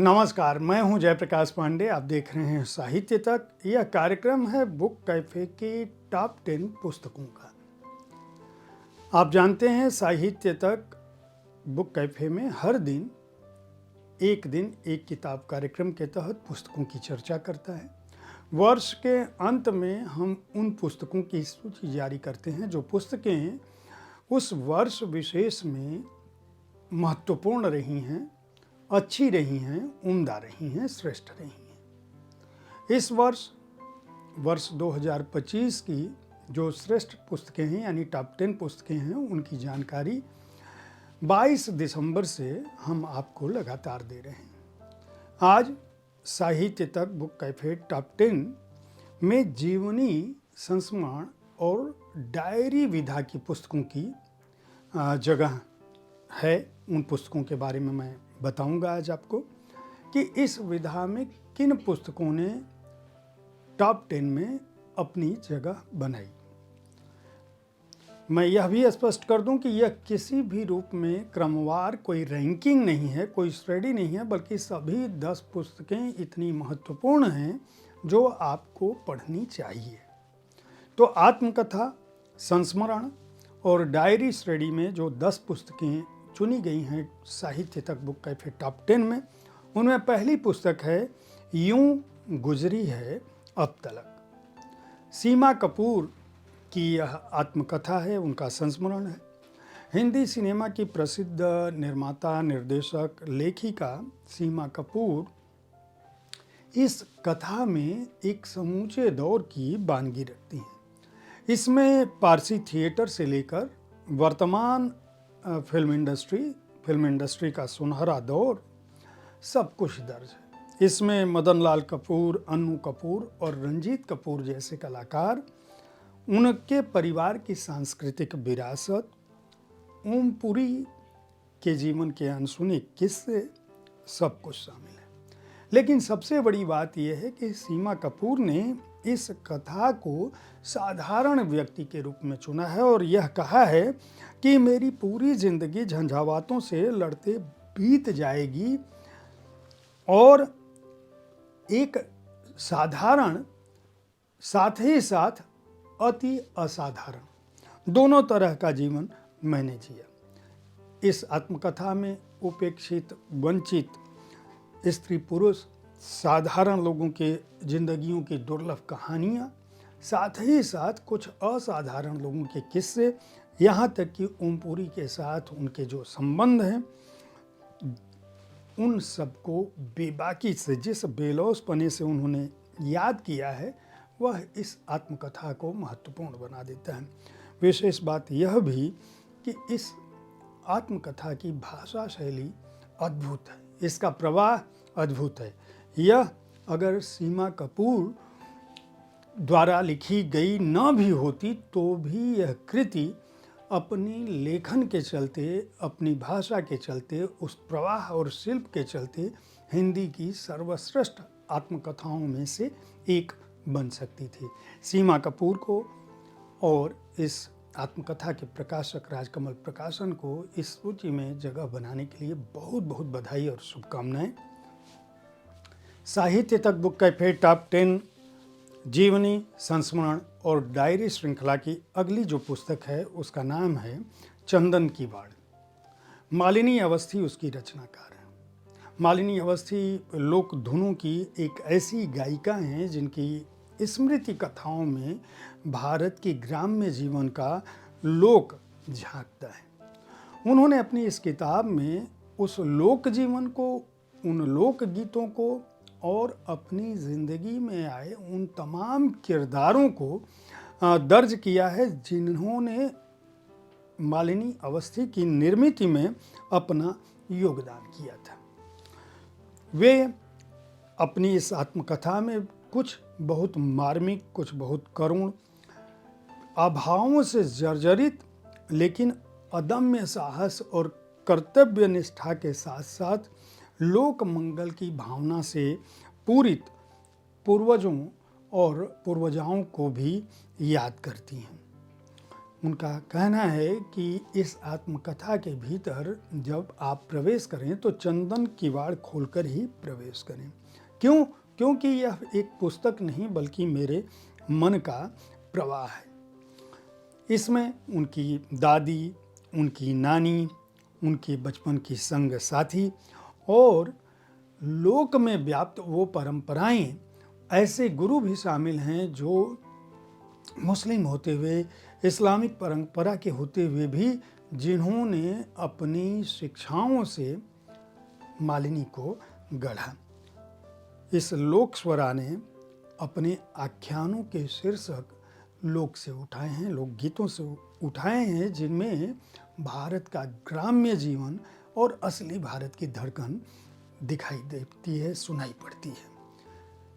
नमस्कार, मैं हूं जयप्रकाश पांडे। आप देख रहे हैं साहित्य तक। यह कार्यक्रम है बुक कैफे के टॉप 10 पुस्तकों का। आप जानते हैं साहित्य तक बुक कैफे में हर दिन एक किताब कार्यक्रम के तहत पुस्तकों की चर्चा करता है। वर्ष के अंत में हम उन पुस्तकों की सूची जारी करते हैं जो पुस्तकें उस वर्ष विशेष में महत्वपूर्ण रही हैं, अच्छी रही हैं, उम्दा रही हैं, श्रेष्ठ रही हैं। इस वर्ष 2025 की जो श्रेष्ठ पुस्तकें हैं यानी टॉप 10 पुस्तकें हैं, उनकी जानकारी 22 दिसंबर से हम आपको लगातार दे रहे हैं। आज साहित्य तक बुक कैफे टॉप 10 में जीवनी, संस्मरण और डायरी विधा की पुस्तकों की जगह है। उन पुस्तकों के बारे में मैं बताऊंगा आज आपको कि इस विधा में किन पुस्तकों ने टॉप 10 में अपनी जगह बनाई। मैं यह भी स्पष्ट कर दूं कि यह किसी भी रूप में क्रमवार कोई रैंकिंग नहीं है, कोई श्रेणी नहीं है, बल्कि सभी 10 पुस्तकें इतनी महत्वपूर्ण हैं जो आपको पढ़नी चाहिए। तो आत्मकथा, संस्मरण और डायरी श्रेणी में जो 10 पुस्तकें चुनी गई हैं साहित्य तक बुक कैफे टॉप 10 में, उनमें पहली पुस्तक है यूं गुजरी है अब तलक। सीमा कपूर की यह आत्मकथा है, उनका संस्मरण है। हिंदी सिनेमा की प्रसिद्ध निर्माता, निर्देशक, लेखिका सीमा कपूर इस कथा में एक समूचे दौर की बानगी रखती हैं। इसमें पारसी थिएटर से लेकर वर्तमान फिल्म इंडस्ट्री का सुनहरा दौर सब कुछ दर्ज है। इसमें मदन लाल कपूर, अन्नू कपूर और रंजीत कपूर जैसे कलाकार, उनके परिवार की सांस्कृतिक विरासत, ओमपुरी के जीवन के अनसुने किस्से, सब कुछ शामिल है। लेकिन सबसे बड़ी बात यह है कि सीमा कपूर ने इस कथा को साधारण व्यक्ति के रूप में चुना है और यह कहा है कि मेरी पूरी जिंदगी झंझावातों से लड़ते बीत जाएगी और एक साधारण साथ ही साथ अति असाधारण दोनों तरह का जीवन मैंने जिया। इस आत्मकथा में उपेक्षित, वंचित स्त्री पुरुष, साधारण लोगों के जिंदगियों की दुर्लभ कहानियाँ, साथ ही साथ कुछ असाधारण लोगों के किस्से, यहाँ तक कि ओमपुरी के साथ उनके जो संबंध हैं, उन सबको बेबाकी से, जिस बेलौसपने से उन्होंने याद किया है, वह इस आत्मकथा को महत्वपूर्ण बना देता है। विशेष बात यह भी कि इस आत्मकथा की भाषा शैली अद्भुत है, इसका प्रवाह अद्भुत है। यह अगर सीमा कपूर द्वारा लिखी गई न भी होती तो भी यह कृति अपनी लेखन के चलते, अपनी भाषा के चलते, उस प्रवाह और शिल्प के चलते हिंदी की सर्वश्रेष्ठ आत्मकथाओं में से एक बन सकती थी। सीमा कपूर को और इस आत्मकथा के प्रकाशक राजकमल प्रकाशन को इस सूची में जगह बनाने के लिए बहुत बहुत बधाई और शुभकामनाएं। साहित्य तक बुक कैफे टॉप 10 जीवनी, संस्मरण और डायरी श्रृंखला की अगली जो पुस्तक है उसका नाम है चंदन की बाड़। मालिनी अवस्थी उसकी रचनाकार है। मालिनी अवस्थी लोक धुनों की एक ऐसी गायिका हैं जिनकी स्मृति कथाओं में भारत के ग्राम्य जीवन का लोक झांकता है। उन्होंने अपनी इस किताब में उस लोक जीवन को, उन लोक गीतों को और अपनी ज़िंदगी में आए उन तमाम किरदारों को दर्ज किया है जिन्होंने मालिनी अवस्थी की निर्मित में अपना योगदान किया था। वे अपनी इस आत्मकथा में कुछ बहुत मार्मिक, कुछ बहुत करुण, अभावों से जर्जरित लेकिन अदम्य साहस और कर्तव्य निष्ठा के साथ साथ लोक मंगल की भावना से पूरित पूर्वजों और पूर्वजाओं को भी याद करती हैं। उनका कहना है कि इस आत्मकथा के भीतर जब आप प्रवेश करें तो चंदन किवाड़ खोलकर ही प्रवेश करें। क्यों? क्योंकि यह एक पुस्तक नहीं बल्कि मेरे मन का प्रवाह है। इसमें उनकी दादी, उनकी नानी, उनके बचपन की संग साथी और लोक में व्याप्त वो परंपराएं, ऐसे गुरु भी शामिल हैं जो मुस्लिम होते हुए, इस्लामिक परंपरा के होते हुए भी जिन्होंने अपनी शिक्षाओं से मालिनी को गढ़ा। इस लोक स्वरा ने अपने आख्यानों के शीर्षक लोक से उठाए हैं, लोकगीतों से उठाए हैं, जिनमें भारत का ग्राम्य जीवन और असली भारत की धड़कन दिखाई देती है, सुनाई पड़ती है।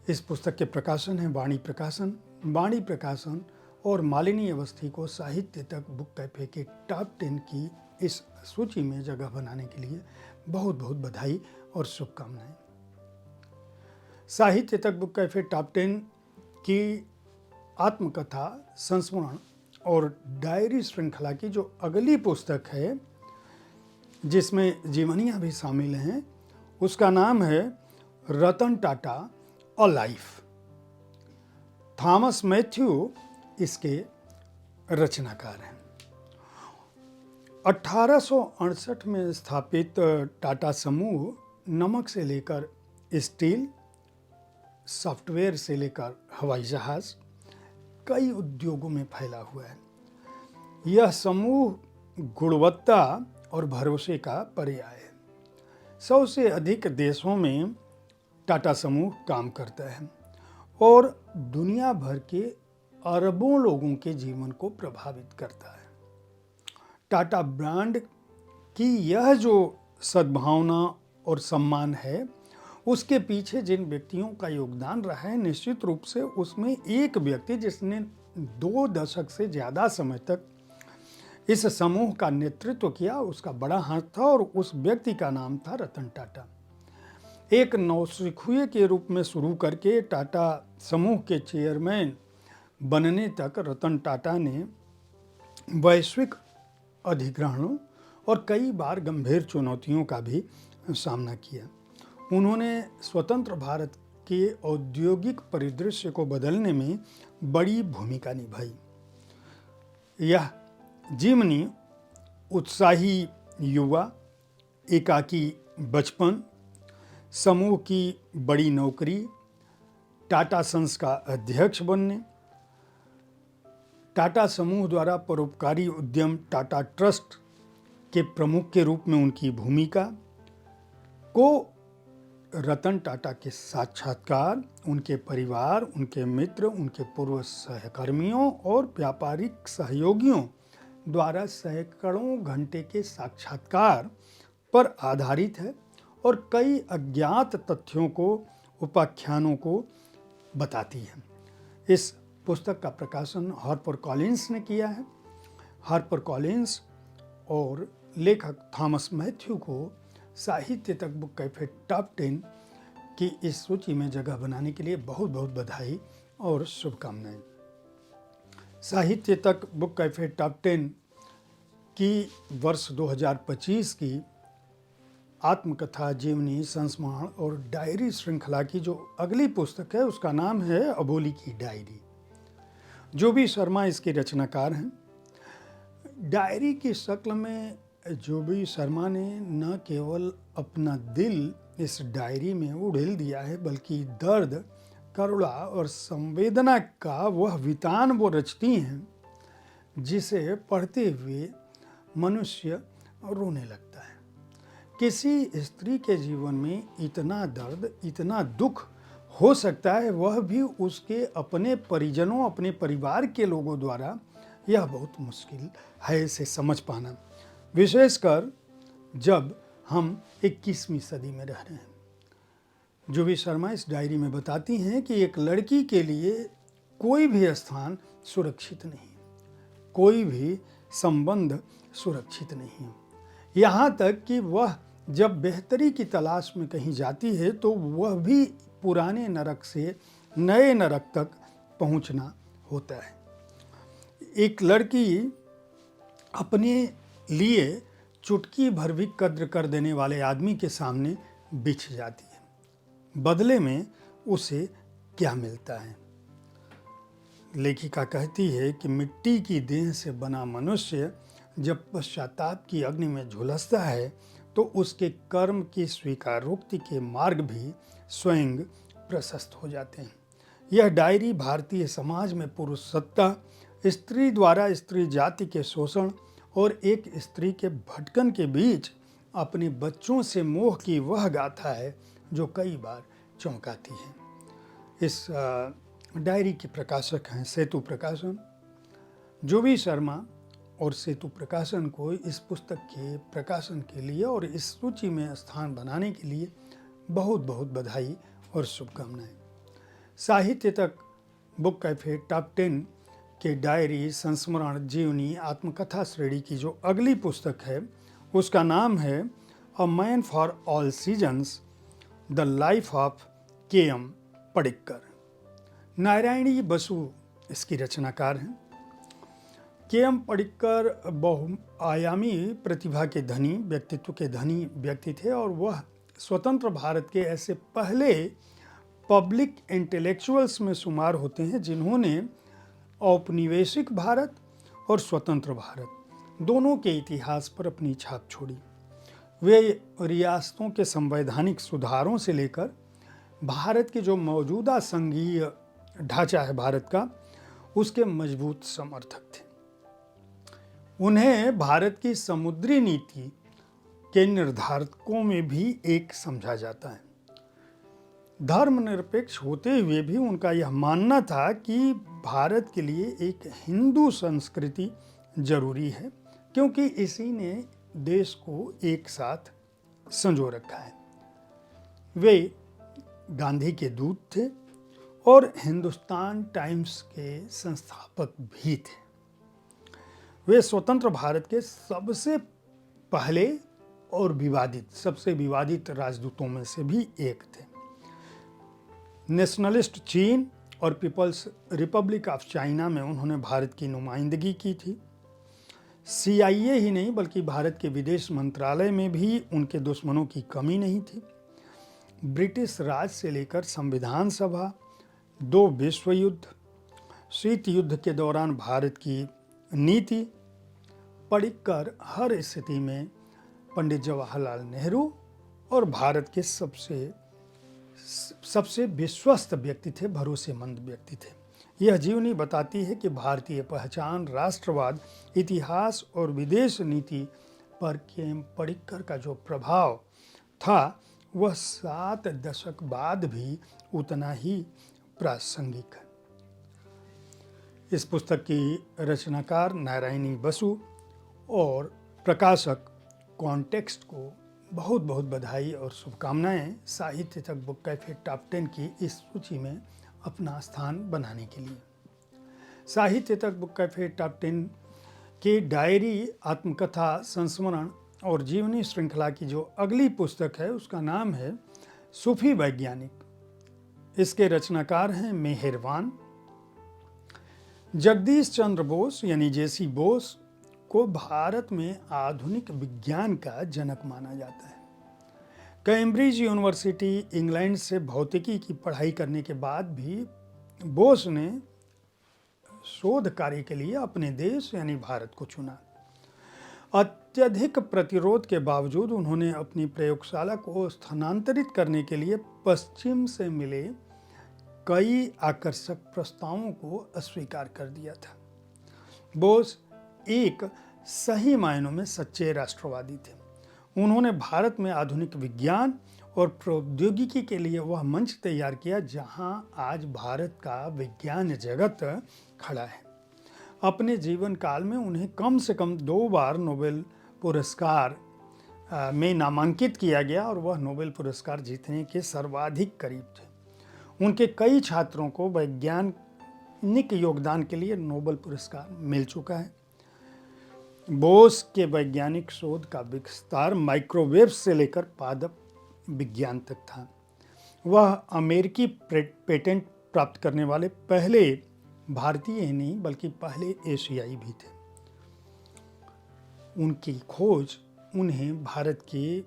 इस पुस्तक के प्रकाशन है वाणी प्रकाशन। वाणी प्रकाशन और मालिनी अवस्थी को साहित्य तक बुक कैफे के टॉप 10 की इस सूची में जगह बनाने के लिए बहुत बहुत बधाई और शुभकामनाएं। साहित्य तक बुक कैफे टॉप 10 की आत्मकथा, संस्मरण और डायरी श्रृंखला की जो अगली पुस्तक है, जिसमें जीवनियाँ भी शामिल हैं, उसका नाम है रतन टाटा अ लाइफ। थॉमस मैथ्यू इसके रचनाकार हैं। 1868 में स्थापित टाटा समूह नमक से लेकर स्टील, सॉफ्टवेयर से लेकर हवाई जहाज, कई उद्योगों में फैला हुआ है। यह समूह गुणवत्ता और भरोसे का पर्याय है। 100 से अधिक देशों में टाटा समूह काम करता है और दुनिया भर के अरबों लोगों के जीवन को प्रभावित करता है। टाटा ब्रांड की यह जो सद्भावना और सम्मान है, उसके पीछे जिन व्यक्तियों का योगदान रहा है, निश्चित रूप से उसमें एक व्यक्ति जिसने 2 दशक से ज़्यादा समय तक इस समूह का नेतृत्व किया, उसका बड़ा हाथ था और उस व्यक्ति का नाम था रतन टाटा। एक नौसिखुए के रूप में शुरू करके टाटा समूह के चेयरमैन बनने तक रतन टाटा ने वैश्विक अधिग्रहणों और कई बार गंभीर चुनौतियों का भी सामना किया। उन्होंने स्वतंत्र भारत के औद्योगिक परिदृश्य को बदलने में बड़ी भूमिका निभाई। यह जीवनी उत्साही युवा, एकाकी बचपन, समूह की बड़ी नौकरी, टाटा सन्स का अध्यक्ष बनने, टाटा समूह द्वारा परोपकारी उद्यम टाटा ट्रस्ट के प्रमुख के रूप में उनकी भूमिका को, रतन टाटा के साक्षात्कार, उनके परिवार, उनके मित्र, उनके पूर्व सहकर्मियों और व्यापारिक सहयोगियों द्वारा सैकड़ों घंटे के साक्षात्कार पर आधारित है और कई अज्ञात तथ्यों को, उपाख्यानों को बताती है। इस पुस्तक का प्रकाशन हार्पर कॉलिंस ने किया है। हार्पर कॉलिंस और लेखक थॉमस मैथ्यू को साहित्य तक बुक कैफे टॉप 10 की इस सूची में जगह बनाने के लिए बहुत बहुत बधाई और शुभकामनाएं। साहित्य तक बुक कैफे टॉप 10 की वर्ष 2025 की आत्मकथा, जीवनी, संस्मरण और डायरी श्रृंखला की जो अगली पुस्तक है, उसका नाम है अबोली की डायरी। जो भी शर्मा इसके रचनाकार हैं। डायरी की शक्ल में जो भी शर्मा ने न केवल अपना दिल इस डायरी में उड़ेल दिया है, बल्कि दर्द, करुणा और संवेदना का वह वितान वो रचती हैं जिसे पढ़ते हुए मनुष्य रोने लगता है। किसी स्त्री के जीवन में इतना दर्द, इतना दुख हो सकता है, वह भी उसके अपने परिजनों, अपने परिवार के लोगों द्वारा, यह बहुत मुश्किल है इसे समझ पाना, विशेषकर जब हम 21वीं सदी में रह रहे हैं। जुबी शर्मा इस डायरी में बताती हैं कि एक लड़की के लिए कोई भी स्थान सुरक्षित नहीं, कोई भी संबंध सुरक्षित नहीं। यहाँ तक कि वह जब बेहतरी की तलाश में कहीं जाती है तो वह भी पुराने नरक से नए नरक तक पहुँचना होता है। एक लड़की अपने लिए चुटकी भर भी कद्र कर देने वाले आदमी के सामने बिछ जाती है। बदले में उसे क्या मिलता है? लेखिका कहती है कि मिट्टी की देह से बना मनुष्य जब पश्चाताप की अग्नि में झुलसता है तो उसके कर्म की स्वीकारोक्ति के मार्ग भी स्वयं प्रशस्त हो जाते हैं। यह डायरी भारतीय समाज में पुरुष सत्ता, स्त्री द्वारा स्त्री जाति के शोषण और एक स्त्री के भटकन के बीच अपने बच्चों से मोह की वह गाथा है जो कई बार चौंकाती है। इस डायरी के प्रकाशक हैं सेतु प्रकाशन। जुबी शर्मा और सेतु प्रकाशन को इस पुस्तक के प्रकाशन के लिए और इस सूची में स्थान बनाने के लिए बहुत बहुत बधाई और शुभकामनाएं। साहित्य तक बुक कैफे टॉप 10 के डायरी संस्मरण जीवनी आत्मकथा श्रेणी की जो अगली पुस्तक है उसका नाम है a man for all seasons, the life of K M. Padikkar. Narayani Basu इसकी रचनाकार हैं। के.एम. पडिक्कर बहुआयामी प्रतिभा के धनी, व्यक्तित्व के धनी व्यक्ति थे और वह स्वतंत्र भारत के ऐसे पहले पब्लिक इंटेलेक्चुअल्स में शुमार होते हैं जिन्होंने औपनिवेशिक भारत और स्वतंत्र भारत दोनों के इतिहास पर अपनी छाप छोड़ी। वे रियासतों के संवैधानिक सुधारों से लेकर भारत के जो मौजूदा संघीय ढांचा है भारत का, उसके मजबूत समर्थक थे। उन्हें भारत की समुद्री नीति के निर्धारकों में भी एक समझा जाता है। धर्मनिरपेक्ष होते हुए भी उनका यह मानना था कि भारत के लिए एक हिंदू संस्कृति जरूरी है क्योंकि इसी ने देश को एक साथ संजो रखा है। वे गांधी के दूत थे और हिंदुस्तान टाइम्स के संस्थापक भी थे। वे स्वतंत्र भारत के सबसे पहले और सबसे विवादित राजदूतों में से भी एक थे। नेशनलिस्ट चीन और पीपल्स रिपब्लिक ऑफ चाइना में उन्होंने भारत की नुमाइंदगी की थी। CIA ही नहीं बल्कि भारत के विदेश मंत्रालय में भी उनके दुश्मनों की कमी नहीं थी। ब्रिटिश राज से लेकर संविधान सभा, 2 विश्व युद्ध, शीत युद्ध के दौरान भारत की नीति, पडिक्कर हर स्थिति में पंडित जवाहरलाल नेहरू और भारत के सबसे विश्वस्त व्यक्ति थे, भरोसेमंद व्यक्ति थे। यह जीवनी बताती है कि भारतीय पहचान, राष्ट्रवाद, इतिहास और विदेश नीति पर के.एम. पडिक्कर का जो प्रभाव था वह 7 दशक बाद भी उतना ही प्रासंगिक है। इस पुस्तक की रचनाकार नारायणी बसु और प्रकाशक कॉन्टेक्स्ट को बहुत बहुत बधाई और शुभकामनाएं साहित्य तक बुक कैफे टॉप 10 की इस सूची में अपना स्थान बनाने के लिए। साहित्य तक बुक कैफे टॉप 10 की डायरी आत्मकथा संस्मरण और जीवनी श्रृंखला की जो अगली पुस्तक है उसका नाम है सूफी वैज्ञानिक। इसके रचनाकार हैं मेहरवान। जगदीश चंद्र बोस यानी JC बोस को भारत में आधुनिक विज्ञान का जनक माना जाता है। कैम्ब्रिज यूनिवर्सिटी इंग्लैंड से भौतिकी की पढ़ाई करने के बाद भी बोस ने शोध कार्य के लिए अपने देश यानी भारत को चुना। अत्यधिक प्रतिरोध के बावजूद उन्होंने अपनी प्रयोगशाला को स्थानांतरित करने के लिए पश्चिम से मिले कई आकर्षक प्रस्तावों को अस्वीकार कर दिया था। बोस एक सही मायनों में सच्चे राष्ट्रवादी थे। उन्होंने भारत में आधुनिक विज्ञान और प्रौद्योगिकी के लिए वह मंच तैयार किया जहां आज भारत का विज्ञान जगत खड़ा है। अपने जीवन काल में उन्हें कम से कम 2 बार नोबेल पुरस्कार में नामांकित किया गया और वह नोबेल पुरस्कार जीतने के सर्वाधिक करीब थे। उनके कई छात्रों को वैज्ञानिक योगदान के लिए नोबेल पुरस्कार मिल चुका है। बोस के वैज्ञानिक शोध का विस्तार माइक्रोवेव से लेकर पादप विज्ञान तक था। वह अमेरिकी पेटेंट प्राप्त करने वाले पहले भारतीय ही नहीं बल्कि पहले एशियाई भी थे। उनकी खोज उन्हें भारत के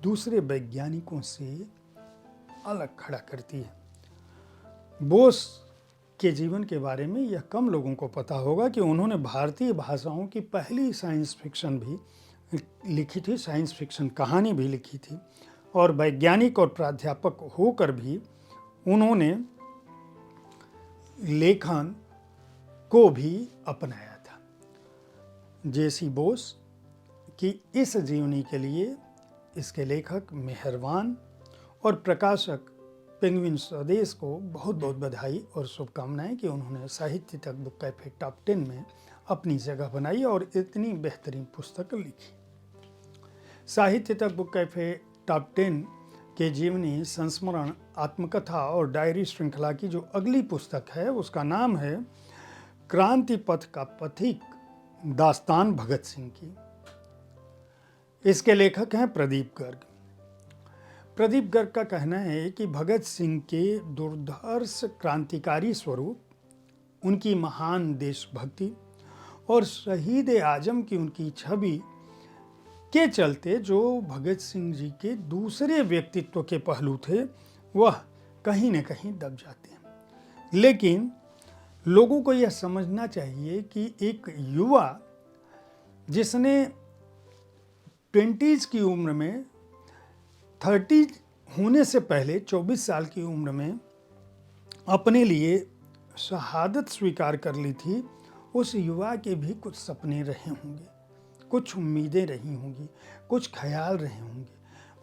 दूसरे वैज्ञानिकों से अलग खड़ा करती है। बोस के जीवन के बारे में यह कम लोगों को पता होगा कि उन्होंने भारतीय भाषाओं की पहली साइंस फिक्शन भी लिखी थी, साइंस फिक्शन कहानी भी लिखी थी, और वैज्ञानिक और प्राध्यापक होकर भी उन्होंने लेखन को भी अपनाया था। जेसी बोस की इस जीवनी के लिए इसके लेखक मेहरबान और प्रकाशक पेंगुइन स्वदेश को बहुत बहुत बधाई और शुभकामनाएं कि उन्होंने साहित्य तक बुक कैफे टॉप 10 में अपनी जगह बनाई और इतनी बेहतरीन पुस्तक लिखी। साहित्य तक बुक कैफे टॉप 10 के जीवनी संस्मरण आत्मकथा और डायरी श्रृंखला की जो अगली पुस्तक है उसका नाम है क्रांति पथ का पथिक, दास्तान भगत सिंह की। इसके लेखक हैं प्रदीप गर्ग। प्रदीप गर्ग का कहना है कि भगत सिंह के दुर्धर्ष क्रांतिकारी स्वरूप, उनकी महान देशभक्ति और शहीद आजम की उनकी छवि के चलते जो भगत सिंह जी के दूसरे व्यक्तित्व के पहलू थे वह कहीं न कहीं दब जाते हैं। लेकिन लोगों को यह समझना चाहिए कि एक युवा जिसने 20s की उम्र में 30 होने से पहले 24 साल की उम्र में अपने लिए शहादत स्वीकार कर ली थी, उस युवा के भी कुछ सपने रहे होंगे, कुछ उम्मीदें रही होंगी, कुछ ख्याल रहे होंगे।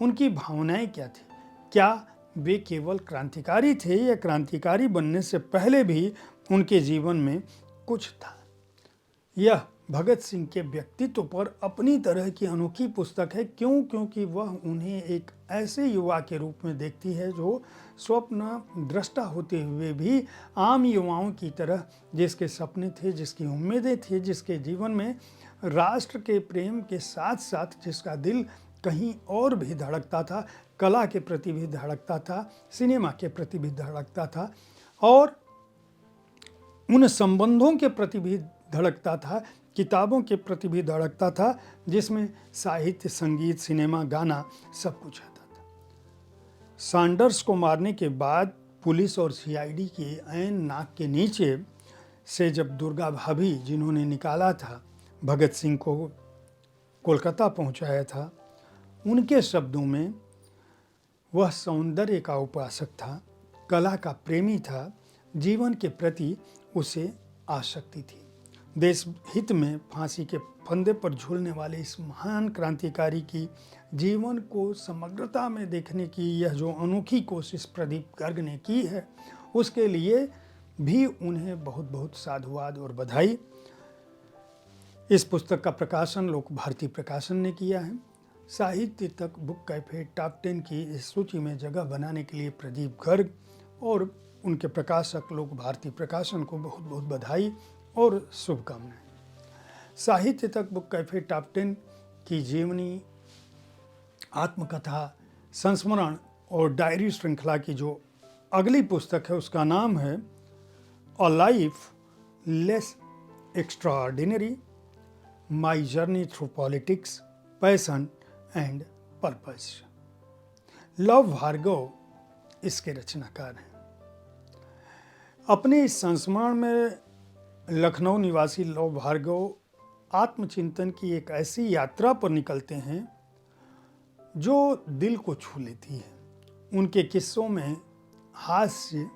उनकी भावनाएं क्या थी? क्या वे केवल क्रांतिकारी थे या क्रांतिकारी बनने से पहले भी उनके जीवन में कुछ था? यह भगत सिंह के व्यक्तित्व पर अपनी तरह की अनोखी पुस्तक है। क्यों? क्योंकि वह उन्हें एक ऐसे युवा के रूप में देखती है जो स्वप्न दृष्टा होते हुए भी आम युवाओं की तरह जिसके सपने थे, जिसकी उम्मीदें थी, जिसके जीवन में राष्ट्र के प्रेम के साथ साथ जिसका दिल कहीं और भी धड़कता था, कला के प्रति भी धड़कता था, सिनेमा के प्रति भी धड़कता था और उन संबंधों के प्रति भी धड़कता था, किताबों के प्रति भी धड़कता था, जिसमें साहित्य, संगीत, सिनेमा, गाना सब कुछ आता था। सैंडर्स को मारने के बाद पुलिस और सीआईडी के ऐन नाक के नीचे से जब दुर्गा भाभी, जिन्होंने निकाला था भगत सिंह को, कोलकाता पहुंचाया था, उनके शब्दों में वह सौंदर्य का उपासक था, कला का प्रेमी था, जीवन के प्रति उसे आसक्ति थी। देश हित में फांसी के फंदे पर झूलने वाले इस महान क्रांतिकारी की जीवन को समग्रता में देखने की यह जो अनोखी कोशिश प्रदीप गर्ग ने की है, उसके लिए भी उन्हें बहुत बहुत साधुवाद और बधाई। इस पुस्तक का प्रकाशन लोक भारती प्रकाशन ने किया है। साहित्य तक बुक कैफे टॉप 10 की इस सूची में जगह बनाने के लिए प्रदीप गर्ग और उनके प्रकाशक लोक भारती प्रकाशन को बहुत बहुत बधाई और शुभकामनाएं। साहित्य तक बुक कैफे टॉप 10 की जीवनी, आत्मकथा, संस्मरण और डायरी श्रृंखला की जो अगली पुस्तक है उसका नाम है a life less extraordinary, my journey through politics, passion and purpose. Luv Bhargav इसके रचनाकार हैं। अपने इस संस्मरण में लखनऊ निवासी लव भार्गव आत्मचिंतन की एक ऐसी यात्रा पर निकलते हैं जो दिल को छू लेती है। उनके किस्सों में हास्य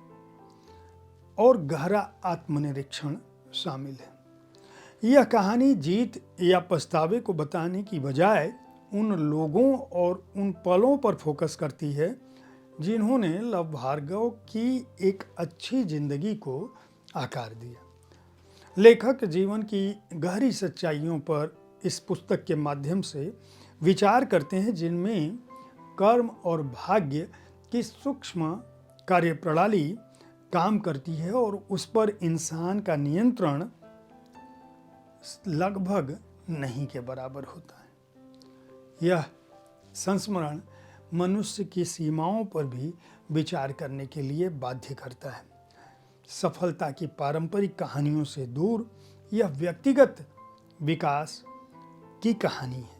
और गहरा आत्मनिरीक्षण शामिल है। यह कहानी जीत या पछतावे को बताने की बजाय उन लोगों और उन पलों पर फोकस करती है जिन्होंने लव भार्गव की एक अच्छी जिंदगी को आकार दिया। लेखक जीवन की गहरी सच्चाइयों पर इस पुस्तक के माध्यम से विचार करते हैं, जिनमें कर्म और भाग्य की सूक्ष्म कार्यप्रणाली काम करती है और उस पर इंसान का नियंत्रण लगभग नहीं के बराबर होता है। यह संस्मरण मनुष्य की सीमाओं पर भी विचार करने के लिए बाध्य करता है। सफलता की पारंपरिक कहानियों से दूर यह व्यक्तिगत विकास की कहानी है,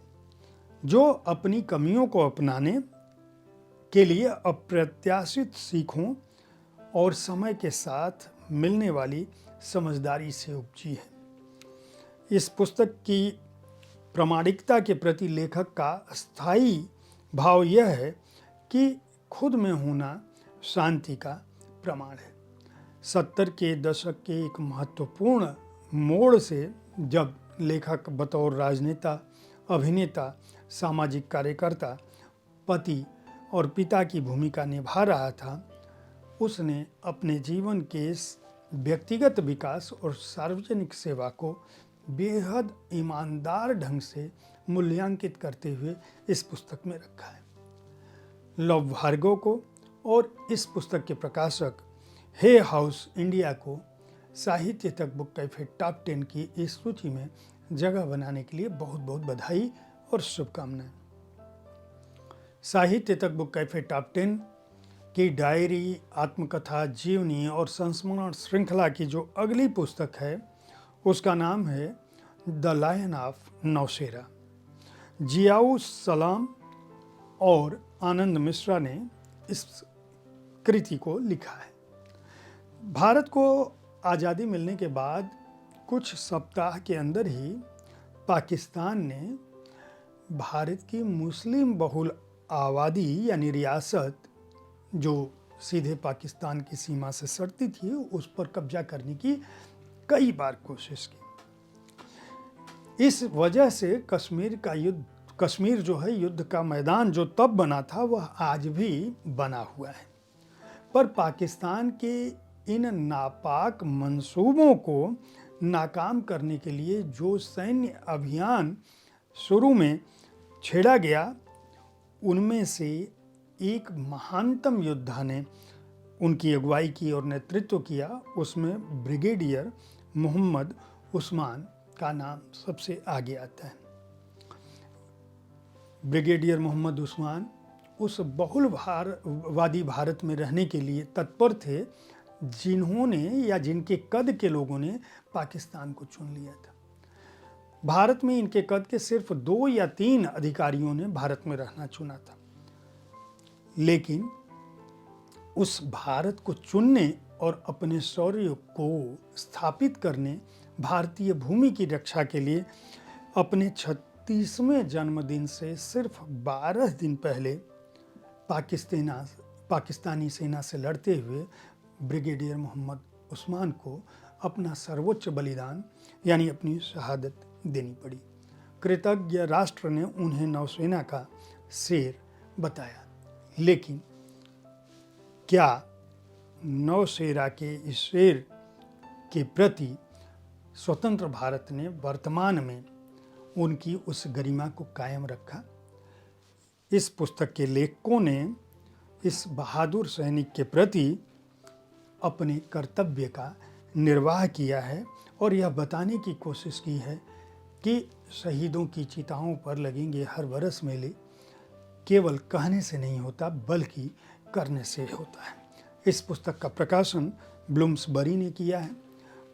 जो अपनी कमियों को अपनाने के लिए अप्रत्याशित सीखों और समय के साथ मिलने वाली समझदारी से उपजी है। इस पुस्तक की प्रामाणिकता के प्रति लेखक का स्थायी भाव यह है कि खुद में होना शांति का प्रमाण है। 70 के दशक के एक महत्वपूर्ण मोड़ से जब लेखक बतौर राजनेता, अभिनेता, सामाजिक कार्यकर्ता, पति और पिता की भूमिका निभा रहा था, उसने अपने जीवन के व्यक्तिगत विकास और सार्वजनिक सेवा को बेहद ईमानदार ढंग से मूल्यांकित करते हुए इस पुस्तक में रखा है। लव भार्गव को और इस पुस्तक के प्रकाशक हे हाउस इंडिया को साहित्य तक बुक कैफे टॉप 10 की इस सूची में जगह बनाने के लिए बहुत बहुत बधाई और शुभकामनाएं। साहित्य तक बुक कैफे टॉप 10 की डायरी, आत्मकथा, जीवनी और संस्मरण श्रृंखला की जो अगली पुस्तक है उसका नाम है the lion of Nowshera. Ziaur सलाम और आनंद मिश्रा ने इस कृति को लिखा है। भारत को आज़ादी मिलने के बाद कुछ सप्ताह के अंदर ही पाकिस्तान ने भारत की मुस्लिम बहुल आबादी यानी रियासत जो सीधे पाकिस्तान की सीमा से सटती थी उस पर कब्जा करने की कई बार कोशिश की। इस वजह से कश्मीर जो है युद्ध का मैदान जो तब बना था वह आज भी बना हुआ है। पर पाकिस्तान के इन नापाक मंसूबों को नाकाम करने के लिए जो सैन्य अभियान शुरू में छेड़ा गया उनमें से एक महानतम योद्धा ने उनकी अगुवाई की और नेतृत्व किया। उसमें ब्रिगेडियर मोहम्मद उस्मान का नाम सबसे आगे आता है। ब्रिगेडियर मोहम्मद उस्मान उस बहुलवादी भारत में रहने के लिए तत्पर थे जिन्होंने या जिनके कद के लोगों ने पाकिस्तान को चुन लिया था। भारत में इनके कद के सिर्फ 2 या 3 अधिकारियों ने भारत में रहना चुना था, लेकिन उस भारत को चुनने और अपने शौर्य को स्थापित करने, भारतीय भूमि की रक्षा के लिए अपने 36वें जन्मदिन से सिर्फ 12 दिन पहले पाकिस्तानी सेना से लड़ते हुए ब्रिगेडियर मोहम्मद उस्मान को अपना सर्वोच्च बलिदान यानी अपनी शहादत देनी पड़ी। कृतज्ञ राष्ट्र ने उन्हें नौसेना का शेर बताया, लेकिन क्या नौसेना के इस शेर के प्रति स्वतंत्र भारत ने वर्तमान में उनकी उस गरिमा को कायम रखा? इस पुस्तक के लेखकों ने इस बहादुर सैनिक के प्रति अपने कर्तव्य का निर्वाह किया है और यह बताने की कोशिश की है कि शहीदों की चिताओं पर लगेंगे हर बरस मेले केवल कहने से नहीं होता बल्कि करने से होता है। इस पुस्तक का प्रकाशन ब्लूम्सबरी ने किया है।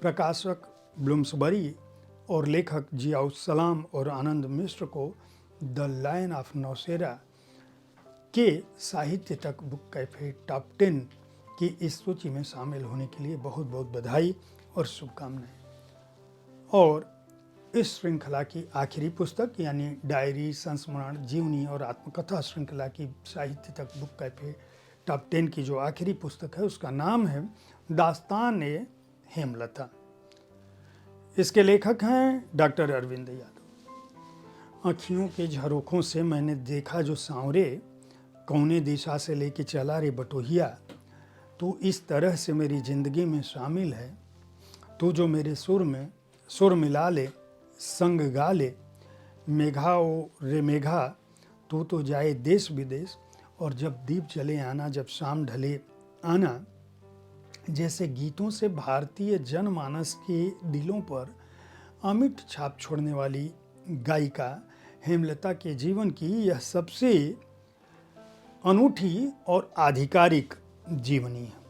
प्रकाशक ब्लूम्सबरी और लेखक जियाउ सलाम और आनंद मिश्र को द लायन ऑफ नौशेरा के साहित्य तक बुक कैफे टॉप 10 की इस सूची में शामिल होने के लिए बहुत बहुत बधाई और शुभकामनाएं। और इस श्रृंखला की आखिरी पुस्तक यानी डायरी, संस्मरण, जीवनी और आत्मकथा श्रृंखला की साहित्य तक बुक कैफे टॉप 10 की जो आखिरी पुस्तक है उसका नाम है दास्तान-ए-हेमलता। इसके लेखक हैं डॉक्टर अरविंद यादव। आँखियों के झरोखों से मैंने देखा जो सांवरे, कौने दिशा से लेके चला रे बटोहिया, तू इस तरह से मेरी ज़िंदगी में शामिल है, तू जो मेरे सुर मिला ले, संग गा ले, मेघा ओ रे मेघा, तू तो जाए देश विदेश, और जब दीप जले आना, जब शाम ढले आना। जैसे गीतों से भारतीय जनमानस के दिलों पर अमिट छाप छोड़ने वाली गायिका हेमलता के जीवन की यह सबसे अनूठी और आधिकारिक जीवनी है।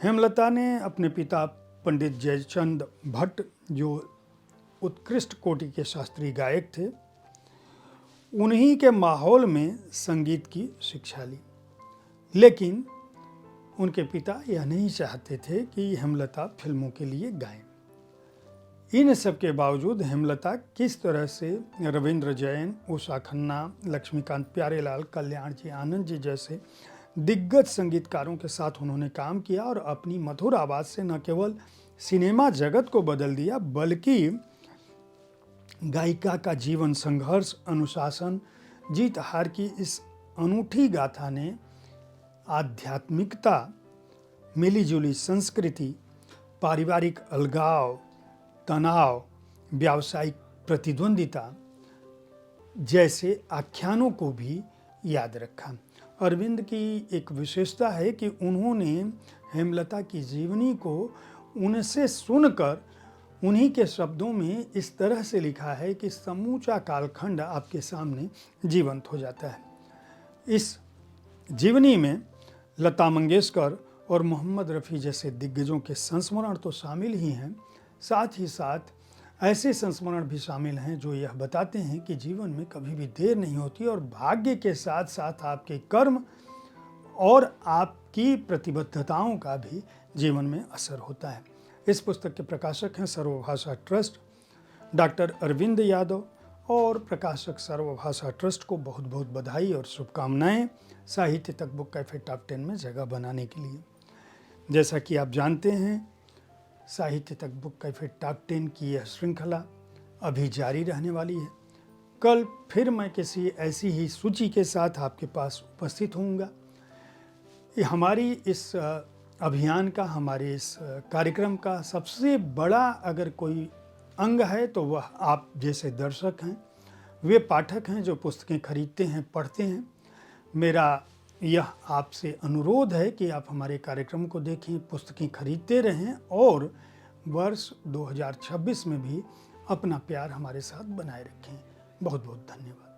हेमलता ने अपने पिता पंडित जयचंद भट्ट जो उत्कृष्ट कोटि के शास्त्रीय गायक थे। उन्हीं के माहौल में संगीत की शिक्षा ली, लेकिन उनके पिता यह नहीं चाहते थे कि हेमलता फिल्मों के लिए गाएं। इन सब के बावजूद हेमलता किस तरह से रविंद्र जैन, उषा खन्ना, लक्ष्मीकांत प्यारेलाल, कल्याण जी आनंद जी जैसे दिग्गज संगीतकारों के साथ उन्होंने काम किया और अपनी मधुर आवाज़ से न केवल सिनेमा जगत को बदल दिया, बल्कि गायिका का जीवन संघर्ष, अनुशासन, जीत हार की इस अनूठी गाथा ने आध्यात्मिकता, मिलीजुली संस्कृति, पारिवारिक अलगाव, तनाव, व्यावसायिक प्रतिद्वंदिता जैसे आख्यानों को भी याद रखा। अरविंद की एक विशेषता है कि उन्होंने हेमलता की जीवनी को उनसे सुनकर उन्हीं के शब्दों में इस तरह से लिखा है कि समूचा कालखंड आपके सामने जीवंत हो जाता है। इस जीवनी में लता मंगेशकर और मोहम्मद रफ़ी जैसे दिग्गजों के संस्मरण तो शामिल ही हैं, साथ ही साथ ऐसे संस्मरण भी शामिल हैं जो यह बताते हैं कि जीवन में कभी भी देर नहीं होती और भाग्य के साथ साथ आपके कर्म और आपकी प्रतिबद्धताओं का भी जीवन में असर होता है। इस पुस्तक के प्रकाशक हैं सर्वभाषा ट्रस्ट, डॉक्टर अरविंद यादव, और प्रकाशक सर्वभाषा ट्रस्ट को बहुत बहुत बधाई और शुभकामनाएं साहित्य तक बुक कैफे टॉप 10 में जगह बनाने के लिए। जैसा कि आप जानते हैं, साहित्य तक बुक कैफे टॉप 10 की यह श्रृंखला अभी जारी रहने वाली है। कल फिर मैं किसी ऐसी ही सूची के साथ आपके पास उपस्थित होऊंगा। हमारी इस अभियान का, हमारे इस कार्यक्रम का सबसे बड़ा अगर कोई अंग है तो वह आप जैसे दर्शक हैं, वे पाठक हैं जो पुस्तकें खरीदते हैं, पढ़ते हैं। मेरा यह आपसे अनुरोध है कि आप हमारे कार्यक्रम को देखें, पुस्तकें खरीदते रहें और वर्ष 2026 में भी अपना प्यार हमारे साथ बनाए रखें। बहुत बहुत धन्यवाद।